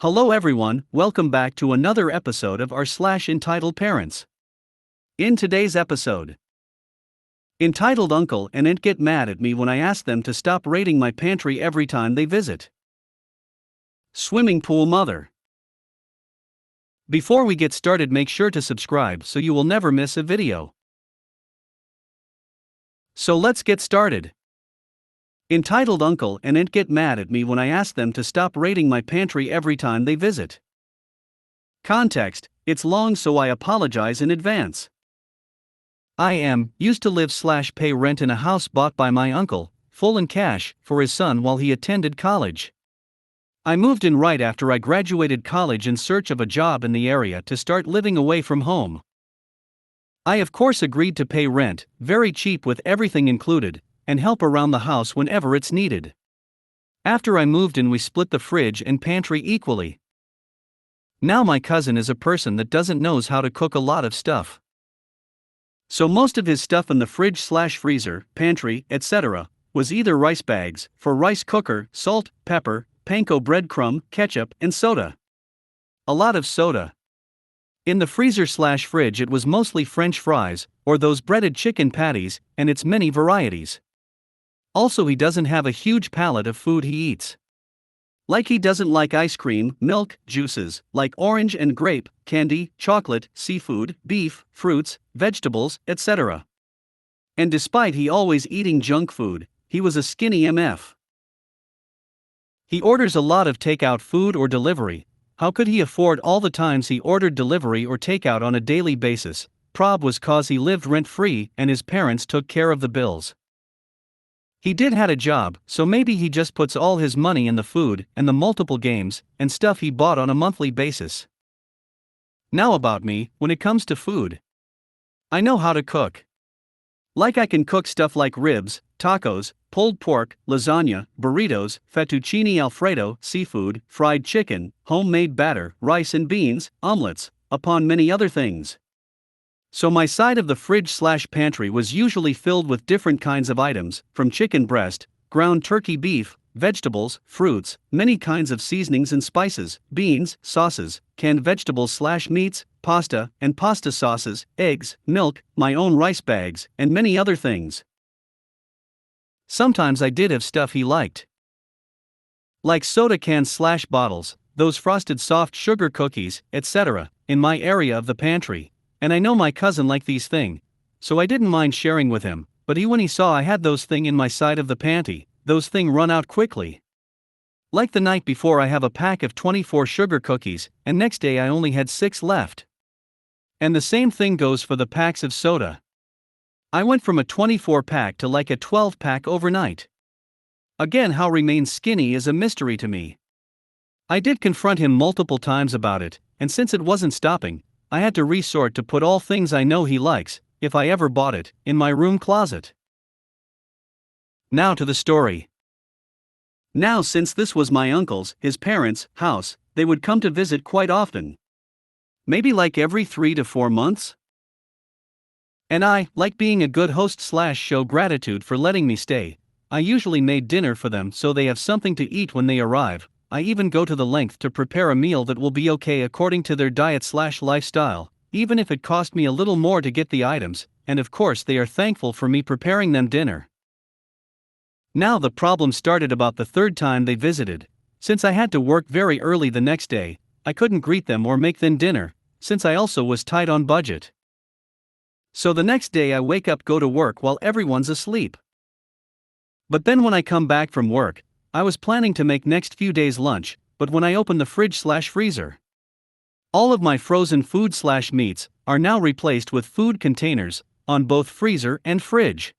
Hello everyone, welcome back to another episode of r/slash entitled parents. In today's episode, entitled Uncle and Aunt get mad at me when I ask them to stop raiding my pantry every time they visit. Swimming pool mother. Before we get started, make sure to subscribe so you will never miss a video. So let's get started. Entitled Uncle and Aunt get mad at me when I ask them to stop raiding my pantry every time they visit. Context: it's long, so I apologize in advance. I used to live/pay rent in a house bought by my uncle, full in cash, for his son while he attended college. I moved in right after I graduated college in search of a job in the area to start living away from home. I of course agreed to pay rent, very cheap with everything included, and help around the house whenever it's needed. After I moved in, we split the fridge and pantry equally. Now my cousin is a person that doesn't knows how to cook a lot of stuff. So most of his stuff in the fridge/freezer, pantry, etc., was either rice bags, for rice cooker, salt, pepper, panko breadcrumb, ketchup, and soda. A lot of soda. In the freezer/fridge it was mostly French fries, or those breaded chicken patties, and its many varieties. Also, he doesn't have a huge palette of food he eats. Like he doesn't like ice cream, milk, juices, like orange and grape, candy, chocolate, seafood, beef, fruits, vegetables, etc. And despite he always eating junk food, he was a skinny MF. He orders a lot of takeout food or delivery. How could he afford all the times he ordered delivery or takeout on a daily basis? Prob was cause he lived rent-free and his parents took care of the bills. He did had a job, so maybe he just puts all his money in the food and the multiple games and stuff he bought on a monthly basis. Now about me, when it comes to food, I know how to cook. Like I can cook stuff like ribs, tacos, pulled pork, lasagna, burritos, fettuccine alfredo, seafood, fried chicken, homemade batter, rice and beans, omelets, upon many other things. So my side of the fridge/pantry was usually filled with different kinds of items, from chicken breast, ground turkey beef, vegetables, fruits, many kinds of seasonings and spices, beans, sauces, canned vegetables/meats, pasta and pasta sauces, eggs, milk, my own rice bags, and many other things. Sometimes I did have stuff he liked. Like soda cans/bottles, those frosted soft sugar cookies, etc., in my area of the pantry. And I know my cousin liked these things, so I didn't mind sharing with him, but when he saw I had those thing in my side of the pantry, those thing run out quickly. Like the night before, I have a pack of 24 sugar cookies, and next day I only had 6 left. And the same thing goes for the packs of soda. I went from a 24 pack to like a 12 pack overnight. Again, how remains skinny is a mystery to me. I did confront him multiple times about it, and since it wasn't stopping, I had to resort to put all things I know he likes, if I ever bought it, in my room closet. Now to the story. Now, since this was my uncle's, his parents' house, they would come to visit quite often. Maybe like every 3 to 4 months? And I, like being a good host/show gratitude for letting me stay, I usually made dinner for them so they have something to eat when they arrive. I even go to the length to prepare a meal that will be okay according to their diet/lifestyle, even if it cost me a little more to get the items, and of course they are thankful for me preparing them dinner. Now the problem started about the 3rd time they visited. Since I had to work very early the next day, I couldn't greet them or make them dinner, since I also was tight on budget. So the next day I wake up, go to work while everyone's asleep. But then when I come back from work, I was planning to make next few days' lunch, but when I open the fridge/freezer, all of my frozen food/meats are now replaced with food containers on both freezer and fridge.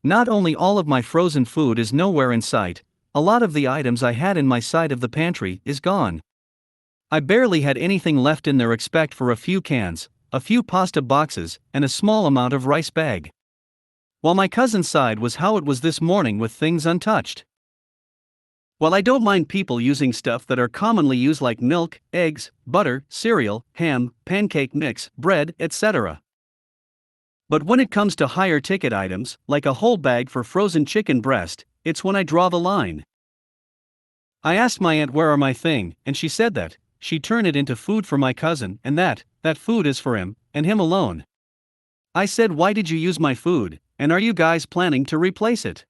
Not only all of my frozen food is nowhere in sight, a lot of the items I had in my side of the pantry is gone. I barely had anything left in there except for a few cans, a few pasta boxes, and a small amount of rice bag. While my cousin's side was how it was this morning with things untouched. Well, I don't mind people using stuff that are commonly used like milk, eggs, butter, cereal, ham, pancake mix, bread, etc. But when it comes to higher ticket items, like a whole bag for frozen chicken breast, it's when I draw the line. I asked my aunt where are my thing, and she said that she turned it into food for my cousin and that food is for him, and him alone. I said, why did you use my food, and are you guys planning to replace it?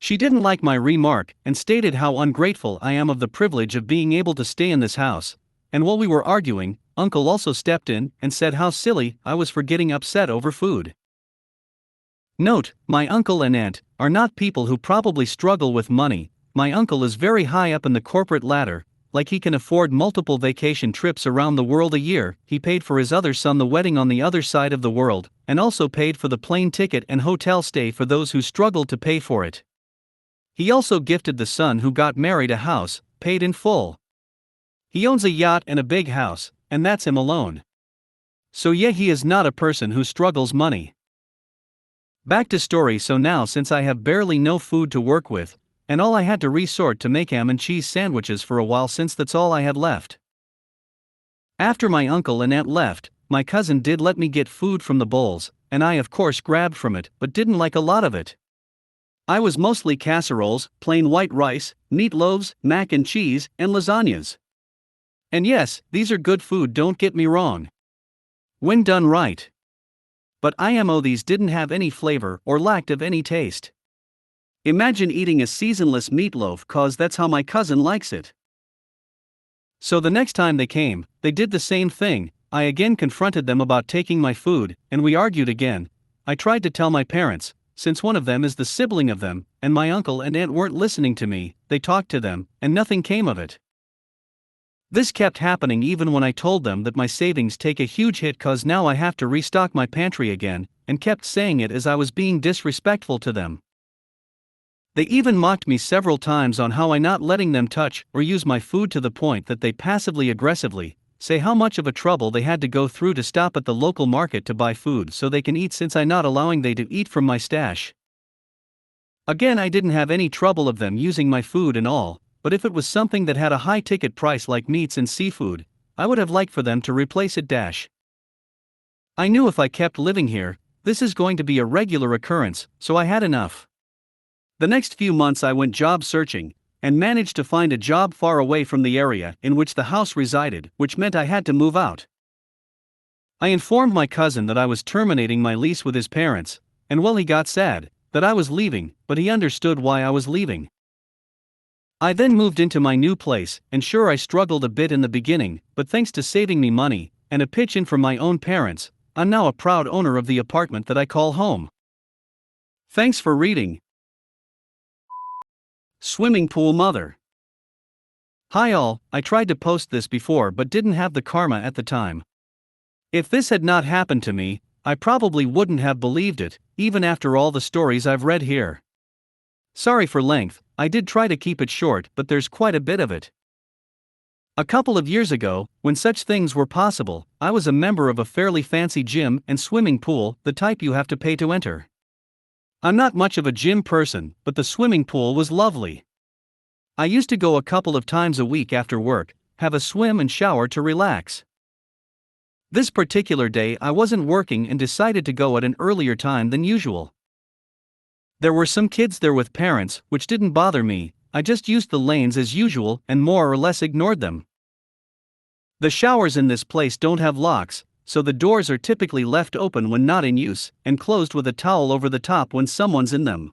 She didn't like my remark and stated how ungrateful I am of the privilege of being able to stay in this house, and while we were arguing, Uncle also stepped in and said how silly I was for getting upset over food. Note, my uncle and aunt are not people who probably struggle with money. My uncle is very high up in the corporate ladder, like he can afford multiple vacation trips around the world a year. He paid for his other son the wedding on the other side of the world, and also paid for the plane ticket and hotel stay for those who struggled to pay for it. He also gifted the son who got married a house, paid in full. He owns a yacht and a big house, and that's him alone. So yeah, he is not a person who struggles money. Back to story. So now since I have barely no food to work with, and all I had to resort to make ham and cheese sandwiches for a while since that's all I had left. After my uncle and aunt left, my cousin did let me get food from the bowls, and I of course grabbed from it but didn't like a lot of it. I was mostly casseroles, plain white rice, meatloaves, mac and cheese, and lasagnas. And yes, these are good food, don't get me wrong, when done right. But these didn't have any flavor or lacked of any taste. Imagine eating a seasonless meatloaf, cause that's how my cousin likes it. So the next time they came, they did the same thing. I again confronted them about taking my food, and we argued again. I tried to tell my parents, since one of them is the sibling of them, and my uncle and aunt weren't listening to me. They talked to them, and nothing came of it. This kept happening even when I told them that my savings take a huge hit cause now I have to restock my pantry again, and kept saying it as I was being disrespectful to them. They even mocked me several times on how I not letting them touch or use my food, to the point that they passively aggressively say how much of a trouble they had to go through to stop at the local market to buy food so they can eat, since I not allowing they to eat from my stash. Again, I didn't have any trouble of them using my food and all, but if it was something that had a high ticket price like meats and seafood, I would have liked for them to replace it. I knew if I kept living here, this is going to be a regular occurrence, so I had enough. The next few months I went job searching, and managed to find a job far away from the area in which the house resided, which meant I had to move out. I informed my cousin that I was terminating my lease with his parents, and well, he got sad that I was leaving, but he understood why I was leaving. I then moved into my new place, and sure, I struggled a bit in the beginning, but thanks to saving me money and a pitch in from my own parents, I'm now a proud owner of the apartment that I call home. Thanks for reading. Swimming pool mother. Hi all, I tried to post this before but didn't have the karma at the time. If this had not happened to me, I probably wouldn't have believed it, even after all the stories I've read here. Sorry for length, I did try to keep it short, but there's quite a bit of it. A couple of years ago, when such things were possible, I was a member of a fairly fancy gym and swimming pool, the type you have to pay to enter. I'm not much of a gym person, but the swimming pool was lovely. I used to go a couple of times a week after work, have a swim and shower to relax. This particular day I wasn't working and decided to go at an earlier time than usual. There were some kids there with parents, which didn't bother me. I just used the lanes as usual and more or less ignored them. The showers in this place don't have locks, so the doors are typically left open when not in use, and closed with a towel over the top when someone's in them.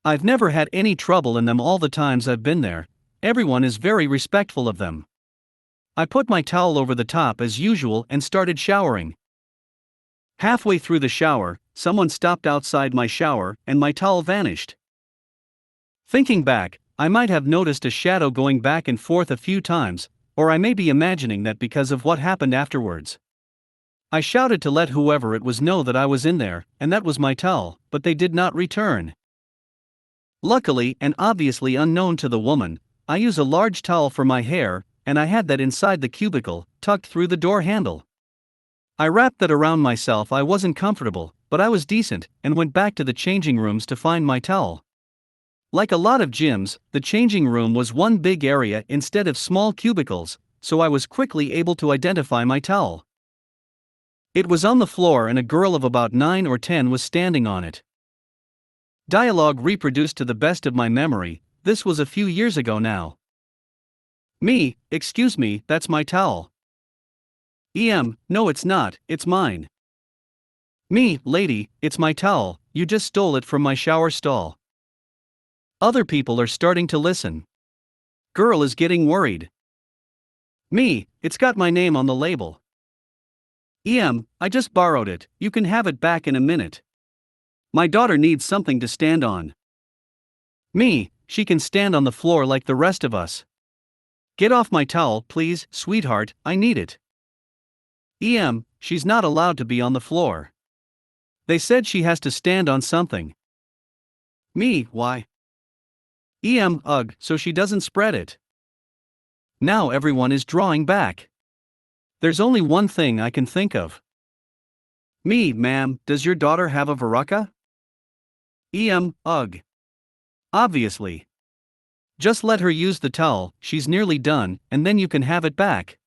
I've never had any trouble in them all the times I've been there. Everyone is very respectful of them. I put my towel over the top as usual and started showering. Halfway through the shower, someone stopped outside my shower and my towel vanished. Thinking back, I might have noticed a shadow going back and forth a few times, or I may be imagining that because of what happened afterwards. I shouted to let whoever it was know that I was in there, and that was my towel, but they did not return. Luckily, and obviously unknown to the woman, I use a large towel for my hair, and I had that inside the cubicle, tucked through the door handle. I wrapped that around myself. I wasn't comfortable, but I was decent, and went back to the changing rooms to find my towel. Like a lot of gyms, the changing room was one big area instead of small cubicles, so I was quickly able to identify my towel. It was on the floor and a girl of about 9 or 10 was standing on it. Dialogue reproduced to the best of my memory. this was a few years ago now. Me, excuse me, that's my towel. No it's not, it's mine. Me, lady, it's my towel, you just stole it from my shower stall. Other people are starting to listen. Girl is getting worried. Me, it's got my name on the label. I just borrowed it, you can have it back in a minute. My daughter needs something to stand on. Me, she can stand on the floor like the rest of us. Get off my towel, please, sweetheart, I need it. She's not allowed to be on the floor. They said she has to stand on something. Me, why? Ugh, so she doesn't spread it. Now everyone is drawing back. There's only one thing I can think of. Me, ma'am, does your daughter have a verruca? Ugh. Obviously. Just let her use the towel, she's nearly done, and then you can have it back.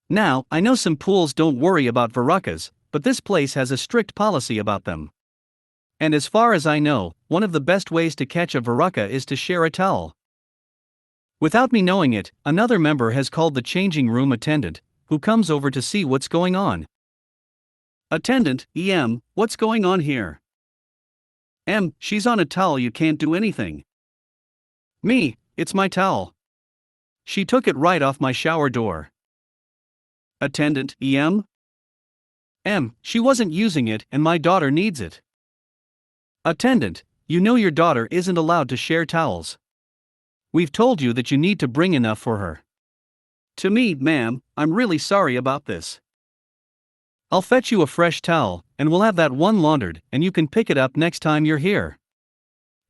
Now, I know some pools don't worry about verrucas, but this place has a strict policy about them. And as far as I know, one of the best ways to catch a verruca is to share a towel. Without me knowing it, another member has called the changing room attendant, who comes over to see what's going on. Attendant, what's going on here? She's on a towel, you can't do anything. Me, it's my towel. She took it right off my shower door. Attendant, she wasn't using it and my daughter needs it. Attendant, you know your daughter isn't allowed to share towels. We've told you that you need to bring enough for her. To me, ma'am, I'm really sorry about this. I'll fetch you a fresh towel, and we'll have that one laundered, and you can pick it up next time you're here.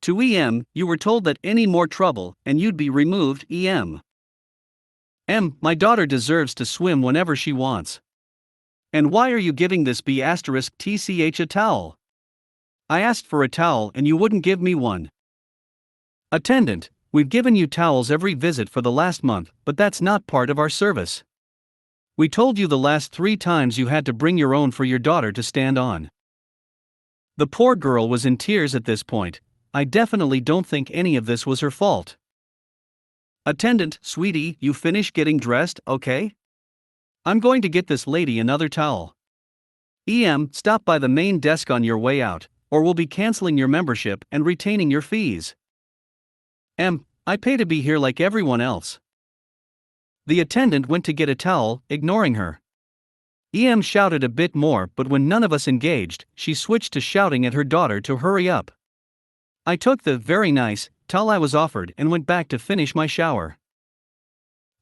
To you were told that any more trouble, and you'd be removed, my daughter deserves to swim whenever she wants. And why are you giving this B*TCH a towel? I asked for a towel and you wouldn't give me one. Attendant, we've given you towels every visit for the last month, but that's not part of our service. We told you the last 3 times you had to bring your own for your daughter to stand on. The poor girl was in tears at this point. I definitely don't think any of this was her fault. Attendant, sweetie, you finish getting dressed, okay? I'm going to get this lady another towel. Stop by the main desk on your way out, or we'll be canceling your membership and retaining your fees. I pay to be here like everyone else. The attendant went to get a towel, ignoring her. Shouted a bit more, but when none of us engaged, she switched to shouting at her daughter to hurry up. I took the very nice towel I was offered and went back to finish my shower.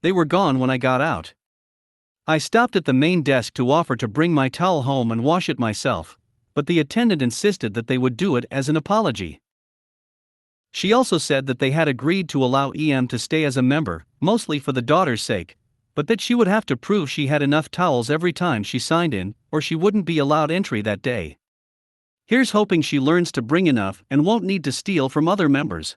They were gone when I got out. I stopped at the main desk to offer to bring my towel home and wash it myself, but the attendant insisted that they would do it as an apology. She also said that they had agreed to allow to stay as a member, mostly for the daughter's sake, but that she would have to prove she had enough towels every time she signed in, or she wouldn't be allowed entry that day. Here's hoping she learns to bring enough and won't need to steal from other members.